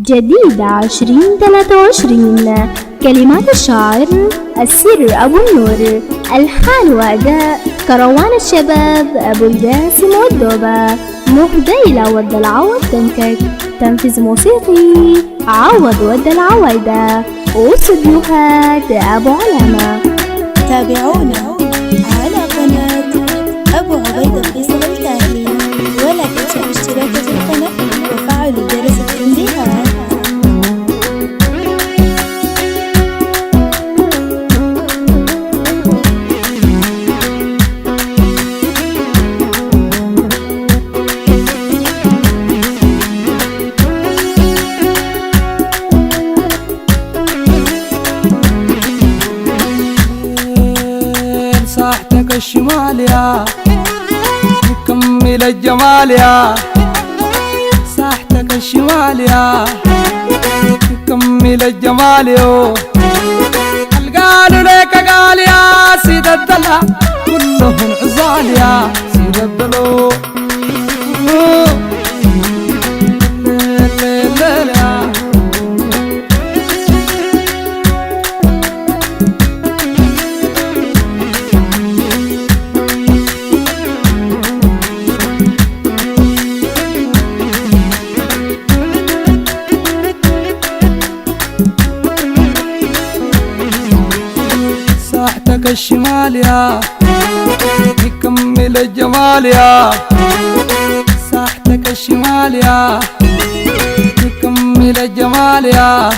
جديدة 2023. كلمات الشاعر السر أبو النور، ألحان وأداء كروان الشباب أبو الجاسم والدوبة، مهديلة ود العوض تنكك، تنفيذ موسيقي عوض ود العويدة، واستديوهات أبو علامة. تابعونا على قناة أبو عبيدة فيصل الكاهلي، ولا تنسوا الاشتراك في القناة وفعلوا جرس التنبيهات. صاحتك الشمال يا مكمل الجمال يا صاحتك الشمال يا مكمل الجمال يو القالوا ليك قال يا سيد الدلع كلهم عزال يا سيد الدلو صاحتك الشمال يا مكمل الجمال يا صاحتك الشمال يا مكمل الجمال يا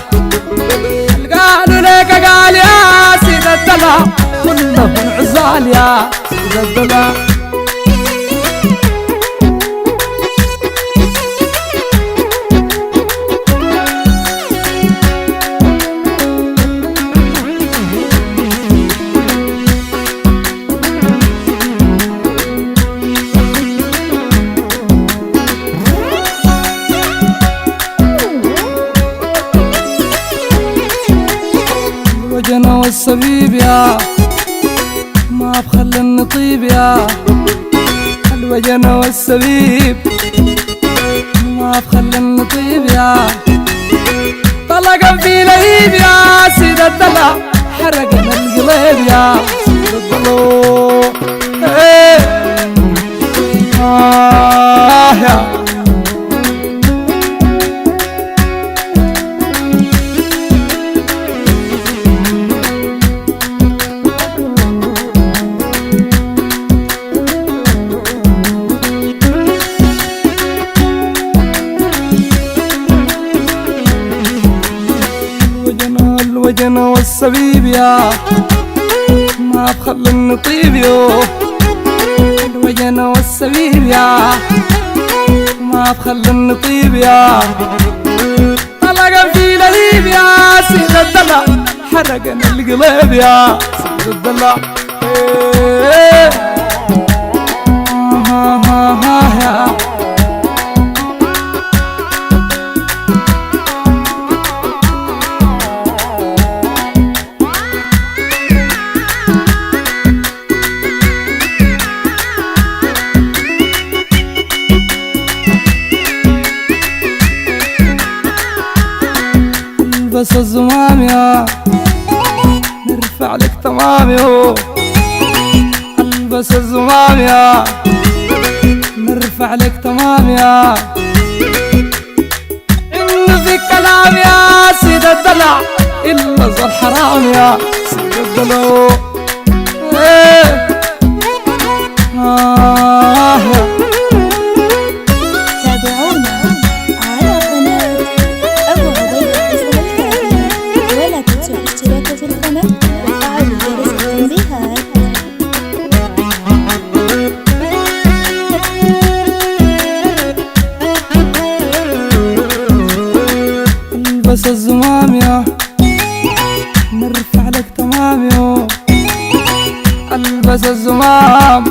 قالوا ليك قال يا سيد الدلع كلهم عزال يا سيد الدلع الوجن والصبيب يا ما بخلي النطيب يا الوجن والصبيب ما بخلي النطيب يا طلقا في لهيب يا سيد الدلع حرقنا القليب يا سيد الدلو يا الوجن والصبيب يا ما بخلي النطيب يو الوجن والصبيب يا ما بخلي النطيب يا طلقا في لهيب يا سيد الدلع حرقنا القليب يا سيد الدلع يا البس الزمام يا نرفع لك تمام يو البس الزمام يا نرفع لك تمام يا إن في كلام يا سيد الدلع إلا زر حرام يا سيد الدلو تابعونا على قناة أبو عبيدة فيصل الكاهلي، ولا تنسوا الاشتراك في القناة وفعلوا جرس التنبيهات. البس الزمام يا نرفع لك تمام يو البس الزمام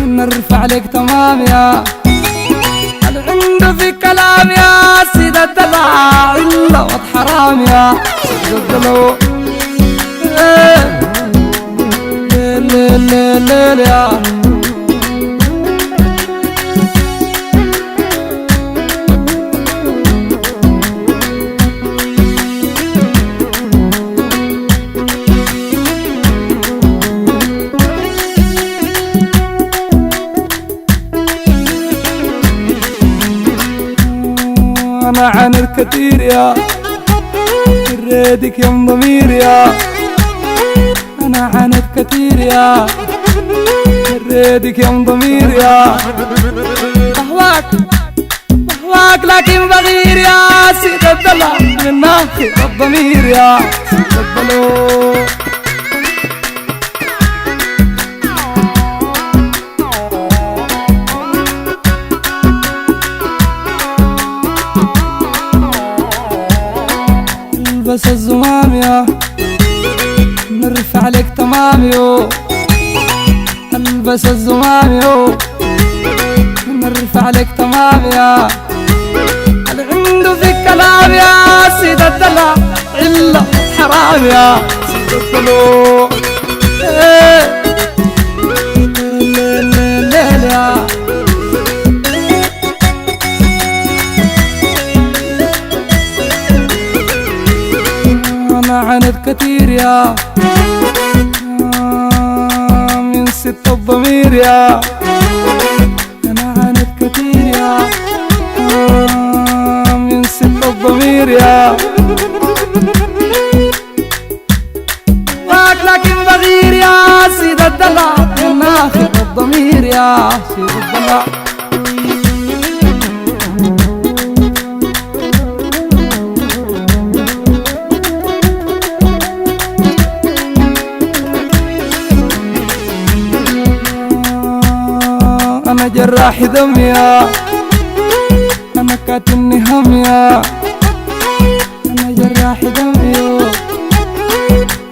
نرفع لك تمام يا العند في كلام يا سيد الدلع إلا وضح حرام يا سيد الدلو ليل يا أنا عن الكثير يا ريدك يوم ضمير يا أنا عن الكثير يا ريدك يوم ضمير يا بهواك لكن بغير يا سيد الدلع من ناخي الضمير يا سيد الدلو البس الزمام يا نرفع لك تمام يو البس الزمام يو نرفع لك تمام يا العنده في الكلام يا سيد الدلع إلا حرام يا سيد الدلو ليل يا أنا عند كتير يا من ست الضمير يا أنا عند كتير يا من ست الضمير يا لكن بغير يا سيد الدلع من ناخذ الضمير يا سيد الدلع أنا جراح دم يا أنا كاتني هم يا أنا جراح دم يا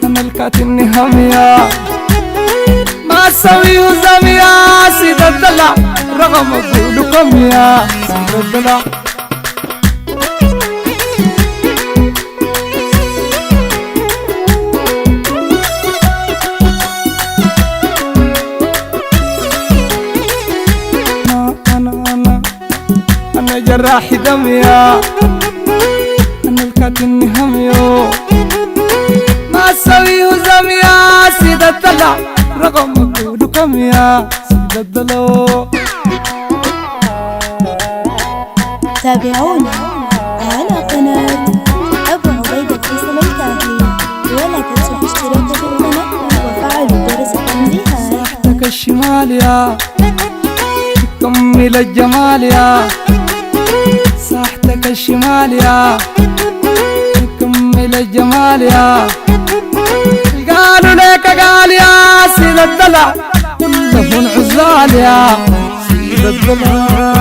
أنا الكاتني هم يا ما أسوي وزم يا سيد الدلع رغم أقولكم يا سيد الدلع أنا جراح دم يا أنا الكاتني هم يو ما أسوي وزم يا سيد الدلع رغم أقولكم يا سيد الدلو تابعونا على قناة أبو عبيدة فيصل الكاهلي ولا تنسوا الاشتراك في القناة وفعلوا جرس التنبيهات. صحتك الشمال يا تكمل الجمال يا صحتك الشمال يا تكمل الجمال يا قالوا ليك قال يا سيد الدلع كلهم عزال يا سيد الدلع